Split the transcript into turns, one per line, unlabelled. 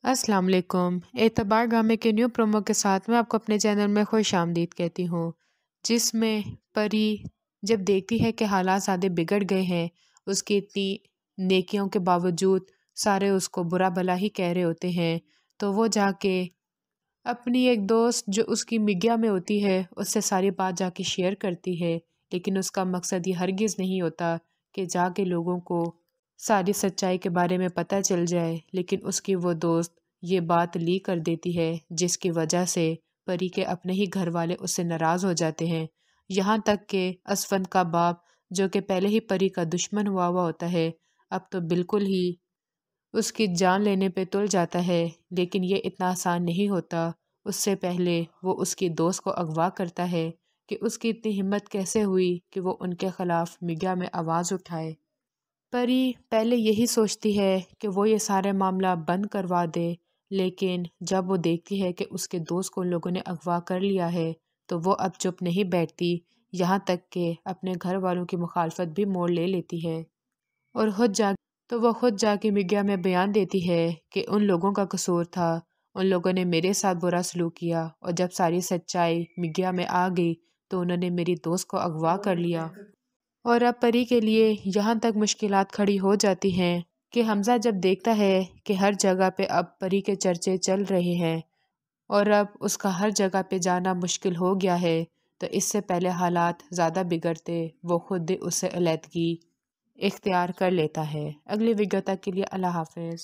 अस्सलाम वालेकुम। एतबार ड्रामे के न्यू प्रोमो के साथ मैं आपको अपने चैनल में खुश आमदीद कहती हूँ, जिसमें परी जब देखती है कि हालात ज़्यादा बिगड़ गए हैं, उसकी इतनी नेकियों के बावजूद सारे उसको बुरा भला ही कह रहे होते हैं, तो वो जाके अपनी एक दोस्त जो उसकी मिग्या में होती है उससे सारी बात जाके शेयर करती है। लेकिन उसका मकसद ये हरगिज़ नहीं होता कि जाके लोगों को सारी सच्चाई के बारे में पता चल जाए, लेकिन उसकी वो दोस्त ये बात लीक कर देती है, जिसकी वजह से परी के अपने ही घर वाले उससे नाराज़ हो जाते हैं। यहाँ तक कि असफन का बाप, जो कि पहले ही परी का दुश्मन हुआ होता है, अब तो बिल्कुल ही उसकी जान लेने पे तुल जाता है। लेकिन ये इतना आसान नहीं होता। उससे पहले वो उसकी दोस्त को अगवा करता है कि उसकी इतनी हिम्मत कैसे हुई कि वो उनके ख़िलाफ़ मीडिया में आवाज़ उठाए। परी पहले यही सोचती है कि वो ये सारे मामला बंद करवा दे, लेकिन जब वो देखती है कि उसके दोस्त को उन लोगों ने अगवा कर लिया है, तो वो अब चुप नहीं बैठती। यहाँ तक कि अपने घर वालों की मुखालफत भी मोड़ ले लेती है और वो खुद जाके मीडिया में बयान देती है कि उन लोगों का कसूर था, उन लोगों ने मेरे साथ बुरा सलूक किया, और जब सारी सच्चाई मीडिया में आ गई तो उन्होंने मेरी दोस्त को अगवा कर लिया। और अब परी के लिए यहाँ तक मुश्किलात खड़ी हो जाती हैं कि हमज़ा जब देखता है कि हर जगह पे अब परी के चर्चे चल रहे हैं और अब उसका हर जगह पे जाना मुश्किल हो गया है, तो इससे पहले हालात ज़्यादा बिगड़ते वो खुद उससे अलहदगी इख्तियार कर लेता है। अगली वीडियो तक के लिए अल्लाह हाफ़िज़।